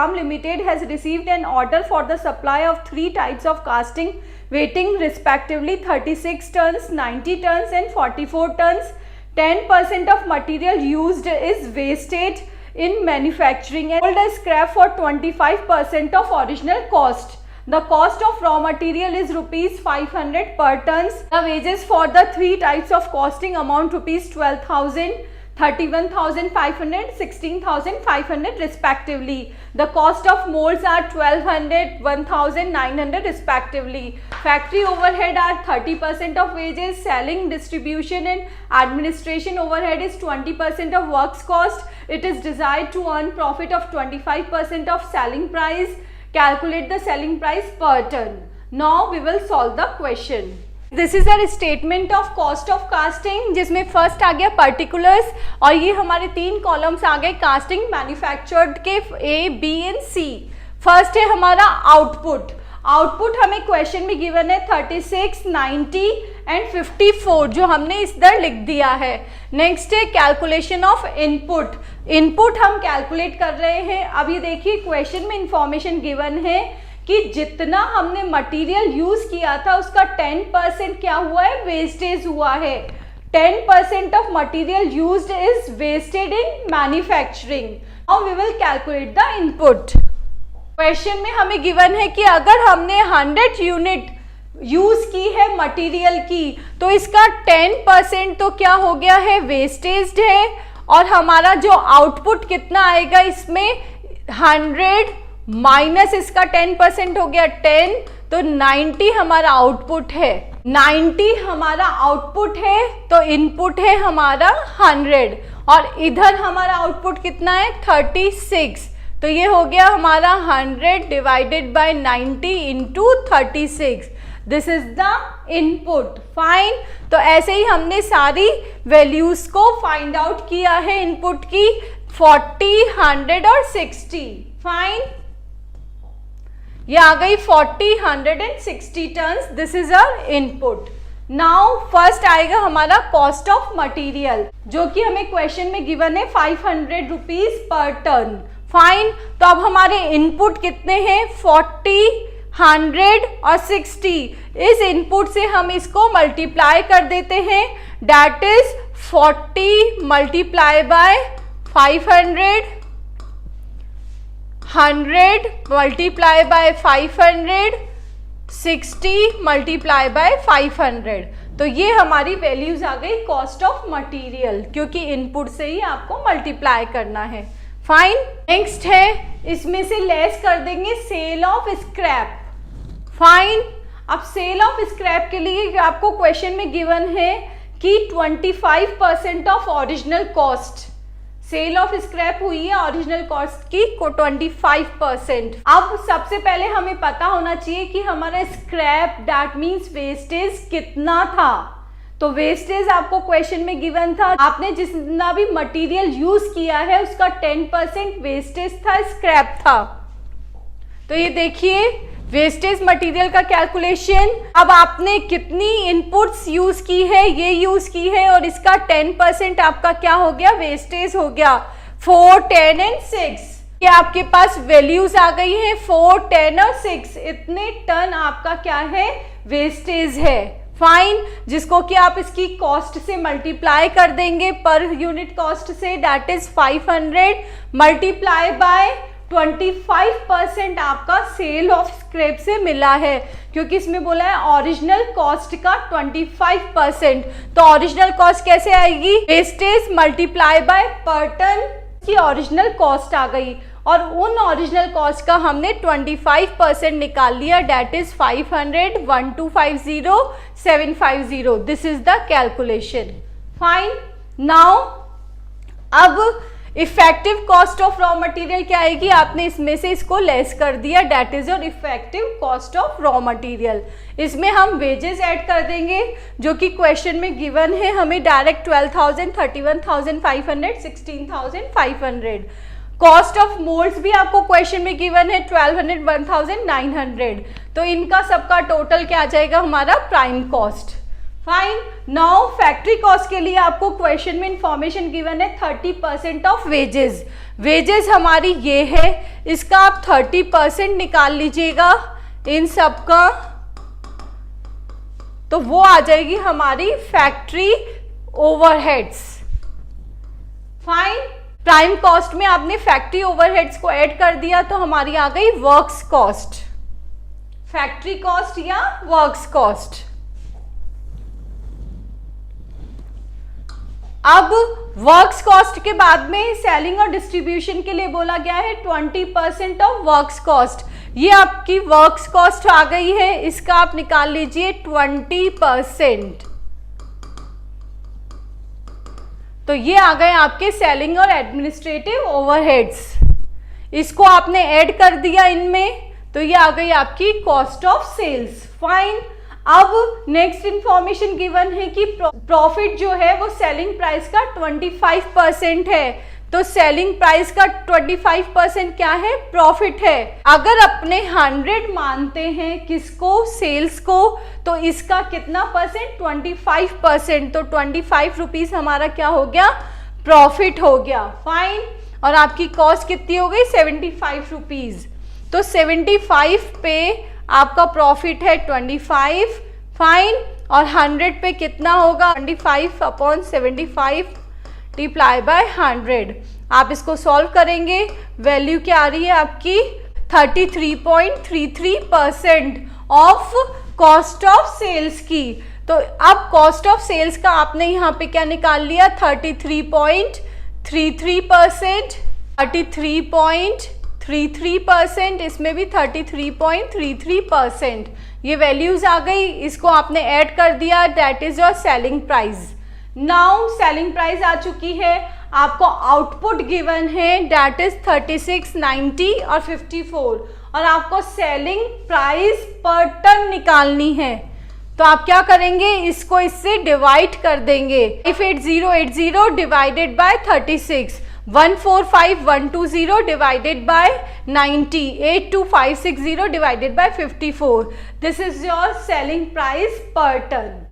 Ram Limited has received an order for the supply of 3 types of casting weighting respectively 36 tons, 90 tons and 44 tons. 10% of material used is wasted in manufacturing and sold as scrap for 25% of original cost. The cost of raw material is rupees 500 per tons. The wages for the 3 types of costing amount rupees 12,000, 31,500, 16,500 respectively. The cost of molds are 1,200, 1,900 respectively. Factory overhead are 30% of wages. Selling, distribution and administration overhead is 20% of works cost. It is desired to earn profit of 25% of selling price. Calculate the selling price per ton. Now we will solve the question. This is a statement of cost of casting, जिसमें first आ गया particulars और ये हमारे 3 columns आ गए casting manufactured के ए, B and C. First है हमारा output. Output हमें क्वेश्चन में गिवन है 36, 90 एंड 54 जो हमने इधर लिख दिया है. नेक्स्ट है कैलकुलेशन ऑफ इनपुट. इनपुट हम कैलकुलेट कर रहे हैं. अब ये देखिए क्वेश्चन में इंफॉर्मेशन गिवन है कि जितना हमने मटेरियल यूज किया था उसका 10% क्या हुआ है, वेस्टेज हुआ है. 10% of material used is wasted in manufacturing. Now we will calculate the input. Question में हमें गिवन है कि अगर हमने 100 यूनिट यूज की है मटेरियल की तो इसका 10% तो क्या हो गया है, वेस्टेज है. और हमारा जो आउटपुट कितना आएगा इसमें 100 माइनस इसका 10% हो गया 10, तो 90 हमारा आउटपुट है. 90 हमारा आउटपुट है तो इनपुट है हमारा 100 और इधर हमारा आउटपुट कितना है 36. तो ये हो गया हमारा 100 divided by 90 into 36. This is the input. Fine. तो ऐसे ही हमने सारी वैल्यूज को फाइंड आउट किया है इनपुट की 40, 100 और 60. फाइन. ये आ गई 40, 100 and 60 tons. This is our input. Now first आएगा हमारा कॉस्ट ऑफ मटेरियल जो कि हमें क्वेश्चन में गिवन है 500 रुपीज पर टन. फाइन. तो अब हमारे इनपुट कितने हैं 40, 100 और 60. इस इनपुट से हम इसको मल्टीप्लाई कर देते हैं. That is 40 multiply by 500, 100 multiply by 500, 60 multiply by 500. तो ये हमारी वैल्यूज आ गई कॉस्ट ऑफ मटेरियल क्योंकि इनपुट से ही आपको मल्टीप्लाई करना है. फाइन. नेक्स्ट है इसमें से लेस कर देंगे सेल ऑफ स्क्रैप. फाइन. अब सेल ऑफ स्क्रैप के लिए आपको क्वेश्चन में गिवन है कि 25% of original cost. Sale of scrap हुई है ओरिजिनल कॉस्ट की 25%. अब सबसे पहले हमें पता होना चाहिए कि हमारा स्क्रैप दैट मीन्स वेस्टेज कितना था. तो वेस्टेज आपको क्वेश्चन में गिवन था. आपने जितना भी मटेरियल यूज किया है उसका 10% वेस्टेज था, स्क्रैप था. तो ये देखिए वेस्टेज मटेरियल का कैलकुलेशन. अब आपने कितनी इनपुट्स यूज की है, ये यूज की है और इसका 10% आपका क्या हो गया, वेस्टेज हो गया. 4, 10 एंड 6 ये आपके पास वैल्यूज आ गई है. 4, 10 और 6 इतने टन आपका क्या है, वेस्टेज है. फाइन. जिसको कि आप इसकी कॉस्ट से मल्टीप्लाई कर देंगे पर यूनिट कॉस्ट से. दैट इज 500 मल्टीप्लाई बाय 25% आपका सेल ऑफ स्क्रैप से मिला है क्योंकि इसमें बोला है ओरिजिनल कॉस्ट का 25%. तो ओरिजिनल कॉस्ट कैसे आएगी, वेस्टेज मल्टीप्लाई बाय पर टन की ओरिजिनल कॉस्ट आ गई और उन ओरिजिनल कॉस्ट का हमने 25% निकाल लिया. That is 500, 1250, 750. This is the calculation. Fine. Now अब effective cost of raw material क्या आएगी, आपने इसमें से इसको लेस कर दिया. That is your effective cost of raw material. इसमें हम वेजेस ऐड कर देंगे जो कि क्वेश्चन में गिवन है. हमें डायरेक्ट 12,000, 31,500, 16,500. कॉस्ट ऑफ मोल्ड्स भी आपको क्वेश्चन में गिवन है 1200, 1900. तो इनका सबका टोटल क्या आ जाएगा हमारा prime cost. Fine. Now factory cost के लिए आपको क्वेश्चन में इंफॉर्मेशन गिवन है 30% ऑफ वेजेस। वेजेस हमारी ये है, इसका आप 30% निकाल लीजिएगा इन सब का, तो वो आ जाएगी हमारी factory overheads. Fine. Prime cost में आपने फैक्ट्री ओवरहेड्स को ऐड कर दिया तो हमारी आ गई वर्क्स कॉस्ट, फैक्ट्री कॉस्ट या वर्क्स कॉस्ट। अब वर्क्स कॉस्ट के बाद में सेलिंग और डिस्ट्रीब्यूशन के लिए बोला गया है 20% ऑफ वर्क्स कॉस्ट। ये आपकी वर्क्स कॉस्ट आ गई है, इसका आप निकाल लीजिए 20%। तो ये आ गए आपके सेलिंग और एडमिनिस्ट्रेटिव ओवरहेड्स, इसको आपने ऐड कर दिया इनमें, तो ये आ गई आपकी कॉस्ट ऑफ सेल्स। फाइन। अब नेक्स्ट इंफॉर्मेशन गिवन है कि प्रॉफिट जो है वो सेलिंग प्राइस का 25% है, तो सेलिंग प्राइस का 25% क्या है, प्रॉफिट है। अगर अपने 100 मानते हैं किसको, सेल्स को, तो इसका कितना परसेंट, 25%, तो 25 रुपीज हमारा क्या हो गया, प्रॉफिट हो गया। फाइन। और आपकी कॉस्ट कितनी हो गई, 75 रुपीज, तो 75 पे आपका प्रॉफिट है 25। फाइन। और 100 पे कितना होगा, 25 अपॉन 75 मल्टीप्लाई बाय 100। आप इसको सॉल्व करेंगे, वैल्यू क्या आ रही है आपकी 33.33% ऑफ कॉस्ट ऑफ सेल्स की। तो अब कॉस्ट ऑफ सेल्स का आपने यहाँ पे क्या निकाल लिया, 33.33%, 33.33%, इसमें भी 33.33%, ये वैल्यूज आ गई, इसको आपने ऐड कर दिया, that is your selling price. Now selling price आ चुकी है, आपको आउटपुट गिवन है दैट इज 36, 90 और 54, और आपको सेलिंग प्राइस पर टन निकालनी है। तो आप क्या करेंगे, इसको इससे डिवाइड कर देंगे। 58080 divided by 36, 145120 divided by 90, 82560 divided by 54, this is your selling price पर टन।